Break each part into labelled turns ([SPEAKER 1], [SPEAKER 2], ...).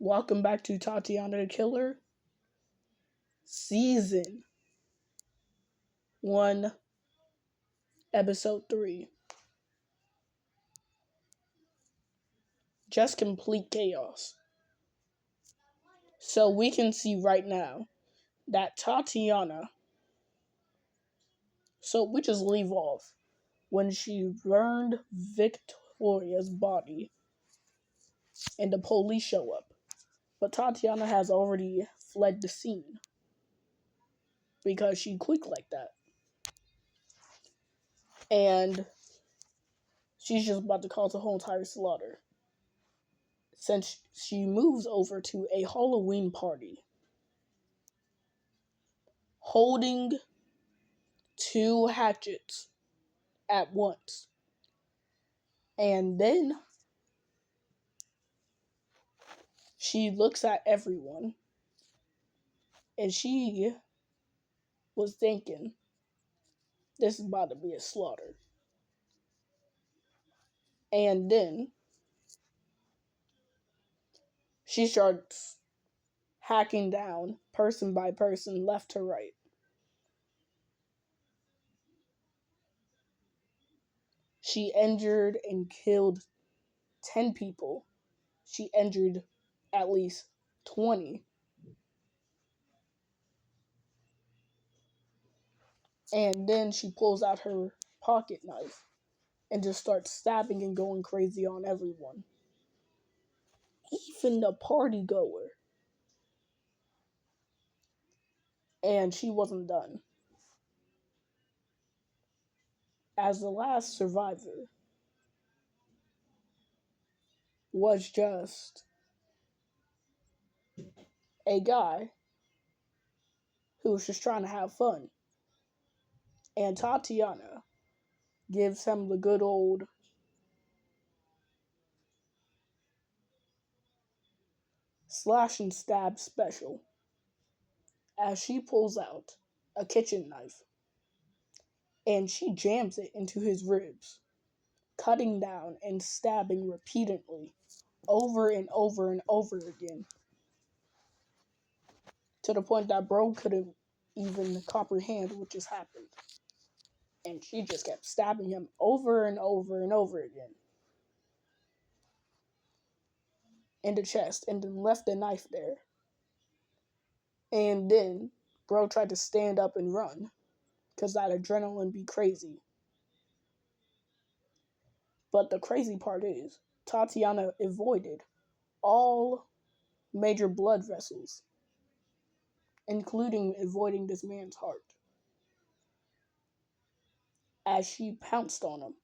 [SPEAKER 1] Welcome back to Tatiana the Killer, Season 1, Episode 3. Just complete chaos. So we can see right now that Tatiana, so we just leave off when she burned Victoria's body and the police show up. But Tatiana has already fled the scene because she quick like that. And she's just about to cause a whole entire slaughter. Since she moves over to a Halloween party, holding two hatchets at once. And then she looks at everyone and she was thinking, this is about to be a slaughter. And then she starts hacking down person by person, left to right. She injured and killed 10 people. She injured at least 20. And then she pulls out her pocket knife and just starts stabbing and going crazy on everyone. Even the party goer. And she wasn't done. As the last survivor was just a guy who was just trying to have fun. And Tatiana gives him the good old slash and stab special as she pulls out a kitchen knife and she jams it into his ribs, cutting down and stabbing repeatedly over and over and over again, to the point that bro couldn't even comprehend what just happened. And she just kept stabbing him over and over and over again in the chest, and then left the knife there. And then bro tried to stand up and run because that adrenaline be crazy. But the crazy part is Tatiana avoided all major blood vessels, including avoiding this man's heart. As she pounced on him,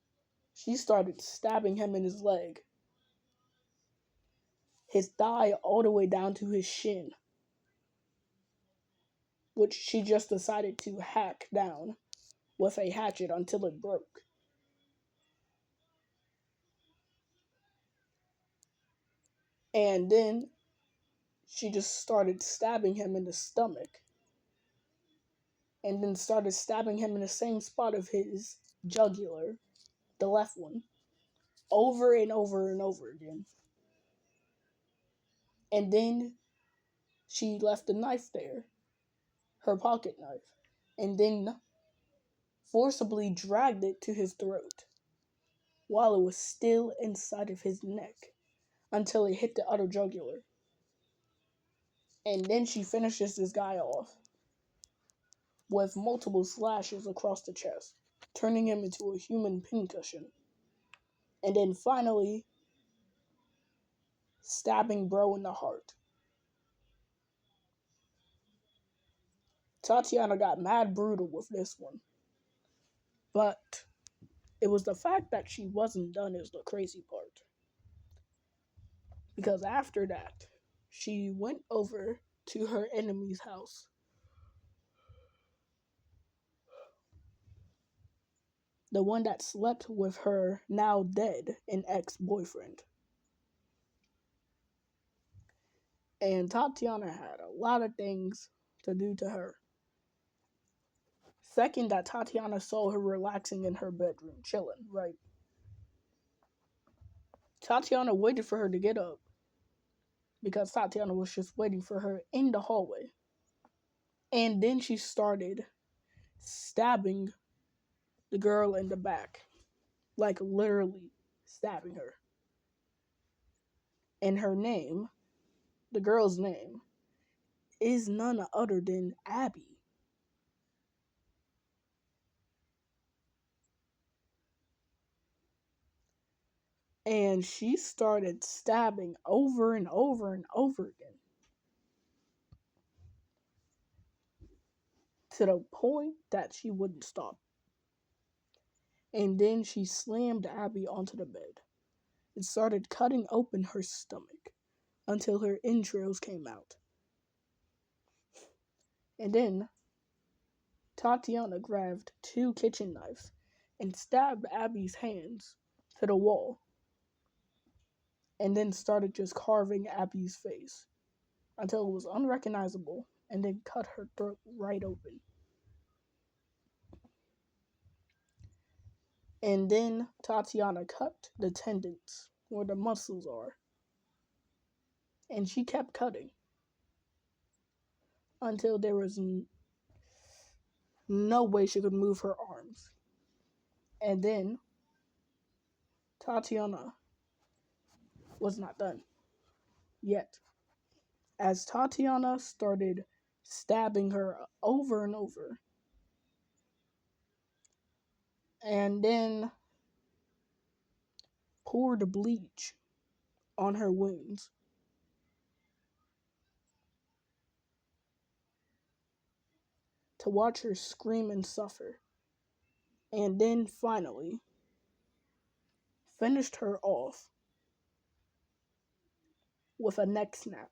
[SPEAKER 1] she started stabbing him in his leg, his thigh all the way down to his shin, which she just decided to hack down with a hatchet until it broke. And then she just started stabbing him in the stomach, and then started stabbing him in the same spot of his jugular, the left one, over and over and over again. And then she left the knife there, her pocket knife, and then forcibly dragged it to his throat while it was still inside of his neck until it hit the other jugular. And then she finishes this guy off with multiple slashes across the chest, turning him into a human pincushion. And then finally stabbing bro in the heart. Tatiana got mad brutal with this one. But it was the fact that she wasn't done is the crazy part. Because after that, she went over to her enemy's house. The one that slept with her now dead and ex-boyfriend. And Tatiana had a lot of things to do to her. Second, that Tatiana saw her relaxing in her bedroom, chilling, right? Tatiana waited for her to get up because Tatiana was just waiting for her in the hallway. And then she started stabbing the girl in the back, like literally stabbing her. And her name, the girl's name, is none other than Abby. And she started stabbing over and over and over again, to the point that she wouldn't stop. And then she slammed Abby onto the bed and started cutting open her stomach until her entrails came out. And then Tatiana grabbed 2 kitchen knives and stabbed Abby's hands to the wall, and then started just carving Abby's face until it was unrecognizable, and then cut her throat right open. And then Tatiana cut the tendons where the muscles are, and she kept cutting until there was no way she could move her arms. And then Tatiana was not done yet. As Tatiana started stabbing her over and over, and then poured bleach on her wounds, to watch her scream and suffer, and then finally finished her off with a neck snap.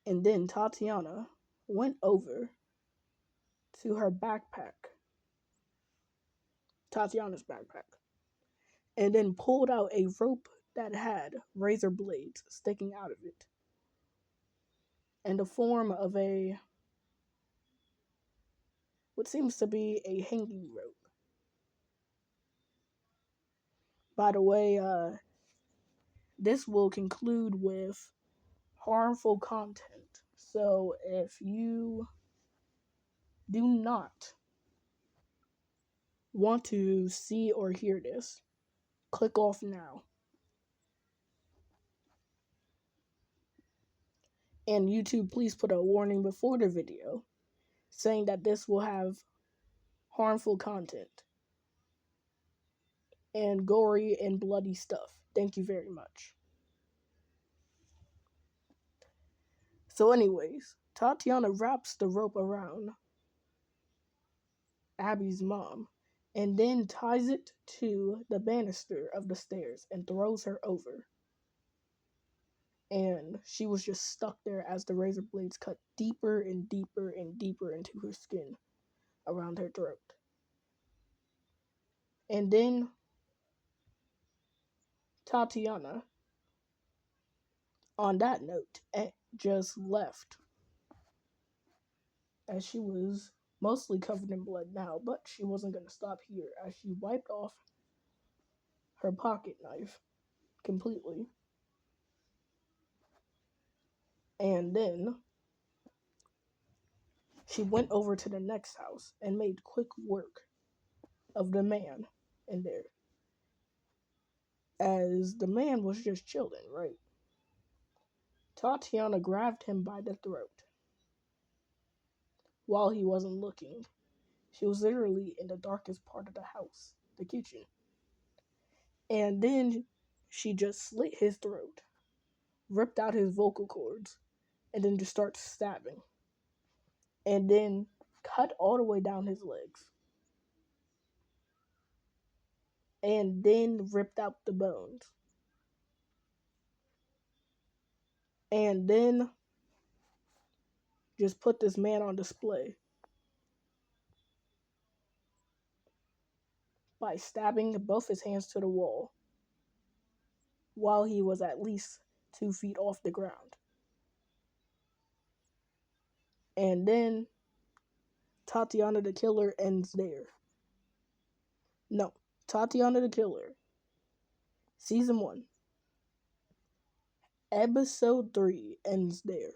[SPEAKER 1] And then Tatiana went over to her backpack, Tatiana's backpack, and then pulled out a rope that had razor blades sticking out of it in the form of what seems to be a hanging rope. By the way, this will conclude with harmful content. So if you do not want to see or hear this, click off now. And YouTube, please put a warning before the video saying that this will have harmful content and gory and bloody stuff. Thank you very much. So anyways, Tatiana wraps the rope around Abby's mom and then ties it to the banister of the stairs and throws her over. And she was just stuck there as the razor blades cut deeper and deeper and deeper into her skin around her throat. And then Tatiana, on that note, just left, as she was mostly covered in blood now, but she wasn't going to stop here, as she wiped off her pocket knife completely. And then she went over to the next house and made quick work of the man in there, as the man was just chilling, right? Tatiana grabbed him by the throat while he wasn't looking. She was literally in the darkest part of the house, the kitchen. And then she just slit his throat, ripped out his vocal cords, and then just started stabbing. And then cut all the way down his legs. And then ripped out the bones. And then just put this man on display by stabbing both his hands to the wall while he was at least 2 feet off the ground. And then Tatiana the killer ends there. No, Tatiana the killer Season 1, Episode 3 ends there.